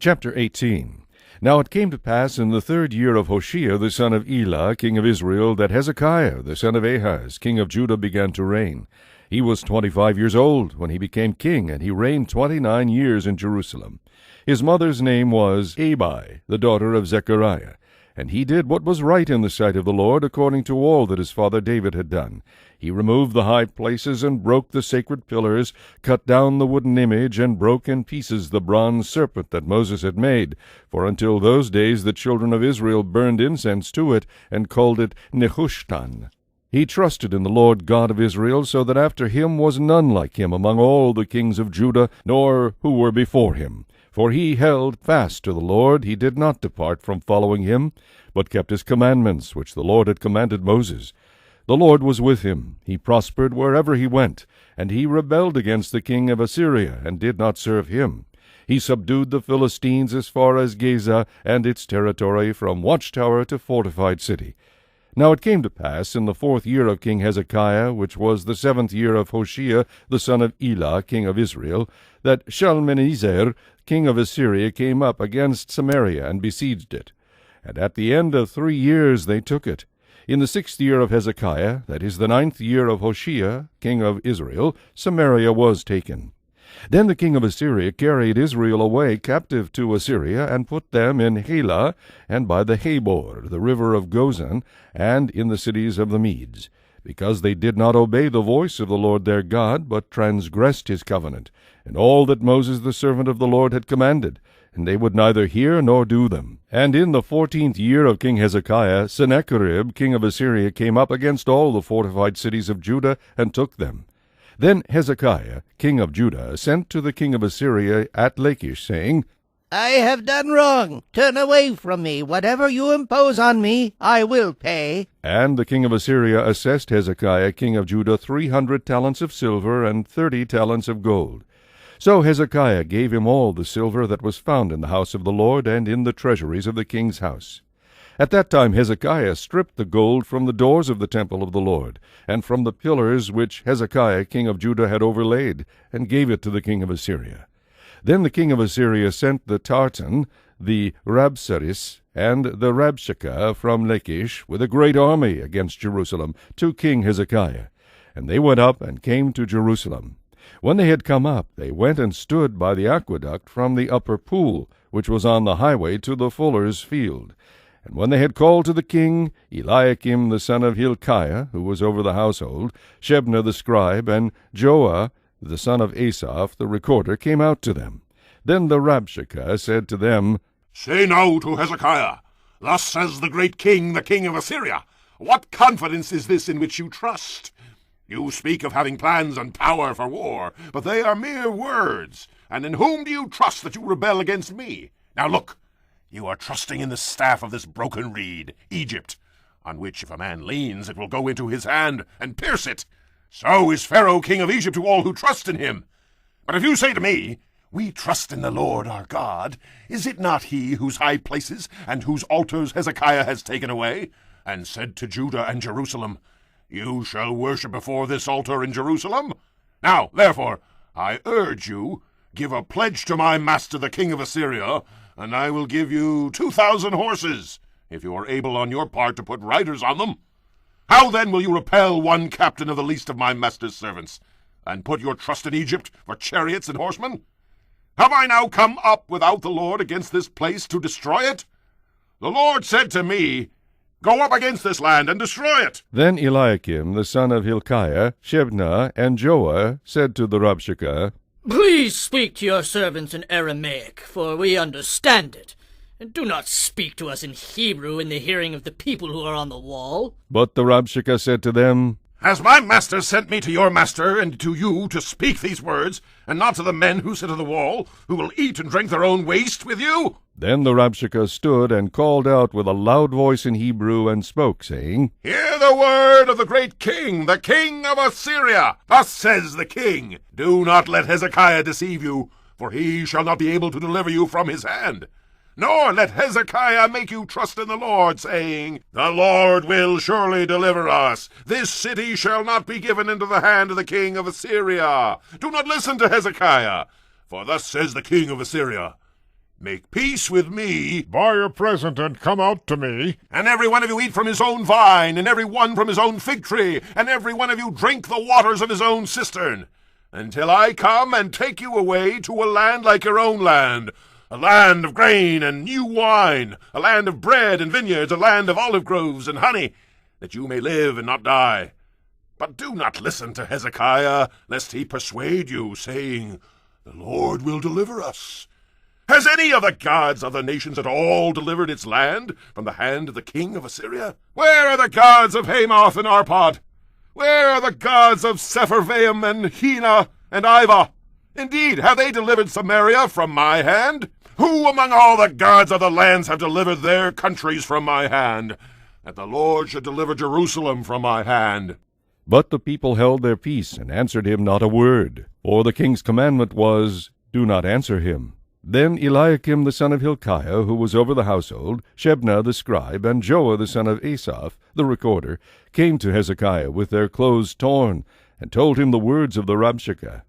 Chapter 18. Now it came to pass in the 3rd year of Hoshea the son of Elah, king of Israel, that Hezekiah the son of Ahaz, king of Judah, began to reign. He was 25 years old when he became king, and he reigned 29 years in Jerusalem. His mother's name was Abi, the daughter of Zechariah. And he did what was right in the sight of the Lord, according to all that his father David had done. He removed the high places, and broke the sacred pillars, cut down the wooden image, and broke in pieces the bronze serpent that Moses had made. For until those days the children of Israel burned incense to it, and called it Nehushtan. He trusted in the Lord God of Israel, so that after him was none like him among all the kings of Judah, nor who were before him. For he held fast to the Lord, he did not depart from following him, but kept his commandments, which the Lord had commanded Moses. The Lord was with him, he prospered wherever he went, and he rebelled against the king of Assyria, and did not serve him. He subdued the Philistines as far as Gaza and its territory, from watchtower to fortified city. Now it came to pass in the 4th year of King Hezekiah, which was the 7th year of Hoshea the son of Elah, king of Israel, that Shalmaneser, king of Assyria, came up against Samaria and besieged it. And at the end of 3 years they took it. In the 6th year of Hezekiah, that is the 9th year of Hoshea, king of Israel, Samaria was taken. Then the king of Assyria carried Israel away captive to Assyria, and put them in Halah, and by the Habor, the river of Gozan, and in the cities of the Medes, because they did not obey the voice of the Lord their God, but transgressed his covenant, and all that Moses the servant of the Lord had commanded, and they would neither hear nor do them. And in the 14th year of King Hezekiah, Sennacherib king of Assyria came up against all the fortified cities of Judah, and took them. Then Hezekiah, king of Judah, sent to the king of Assyria at Lachish, saying, I have done wrong. Turn away from me. Whatever you impose on me, I will pay. And the king of Assyria assessed Hezekiah, king of Judah, 300 talents of silver and 30 talents of gold. So Hezekiah gave him all the silver that was found in the house of the Lord and in the treasuries of the king's house. At that time Hezekiah stripped the gold from the doors of the temple of the Lord, and from the pillars which Hezekiah king of Judah had overlaid, and gave it to the king of Assyria. Then the king of Assyria sent the Tartan, the Rabsaris, and the Rabshakeh from Lachish with a great army against Jerusalem to King Hezekiah. And they went up and came to Jerusalem. When they had come up, they went and stood by the aqueduct from the upper pool, which was on the highway to the fuller's field. And when they had called to the king, Eliakim the son of Hilkiah, who was over the household, Shebna the scribe, and Joah the son of Asaph the recorder came out to them. Then the Rabshakeh said to them, Say now to Hezekiah, Thus says the great king, the king of Assyria, What confidence is this in which you trust? You speak of having plans and power for war, but they are mere words. And in whom do you trust that you rebel against me? Now look, you are trusting in the staff of this broken reed, Egypt, on which if a man leans, it will go into his hand and pierce it. So is Pharaoh king of Egypt to all who trust in him. But if you say to me, We trust in the Lord our God, is it not he whose high places and whose altars Hezekiah has taken away, and said to Judah and Jerusalem, You shall worship before this altar in Jerusalem? Now, therefore, I urge you, give a pledge to my master the king of Assyria, and I will give you 2,000 horses, if you are able on your part to put riders on them. How then will you repel one captain of the least of my master's servants, and put your trust in Egypt for chariots and horsemen? Have I now come up without the Lord against this place to destroy it? The Lord said to me, Go up against this land and destroy it. Then Eliakim the son of Hilkiah, Shebna, and Joah said to the Rabshakeh, Please speak to your servants in Aramaic, for we understand it. And do not speak to us in Hebrew in the hearing of the people who are on the wall. But the Rabshakeh said to them, Has my master sent me to your master and to you to speak these words, and not to the men who sit on the wall, who will eat and drink their own waste with you? Then the Rabshakeh stood and called out with a loud voice in Hebrew, and spoke, saying, Hear the word of the great king, the king of Assyria. Thus says the king, Do not let Hezekiah deceive you, for he shall not be able to deliver you from his hand. Nor let Hezekiah make you trust in the Lord, saying, The Lord will surely deliver us. This city shall not be given into the hand of the king of Assyria. Do not listen to Hezekiah, for thus says the king of Assyria, Make peace with me, Buy your present and come out to me. and every one of you eat from his own vine, and every one from his own fig tree, and every one of you drink the waters of his own cistern, until I come and take you away to a land like your own land, a land of grain and new wine, a land of bread and vineyards, a land of olive groves and honey, that you may live and not die. But do not listen to Hezekiah, lest he persuade you, saying, The Lord will deliver us. Has any of the gods of the nations at all delivered its land from the hand of the king of Assyria? Where are the gods of Hamath and Arpad? Where are the gods of Sepharvaim and Hena and Ivah? Indeed, have they delivered Samaria from my hand? Who among all the gods of the lands have delivered their countries from my hand? That the Lord should deliver Jerusalem from my hand. But the people held their peace, and answered him not a word. For the king's commandment was, Do not answer him. Then Eliakim the son of Hilkiah, who was over the household, Shebna the scribe, and Joah the son of Asaph, the recorder, came to Hezekiah with their clothes torn, and told him the words of the Rabshakeh.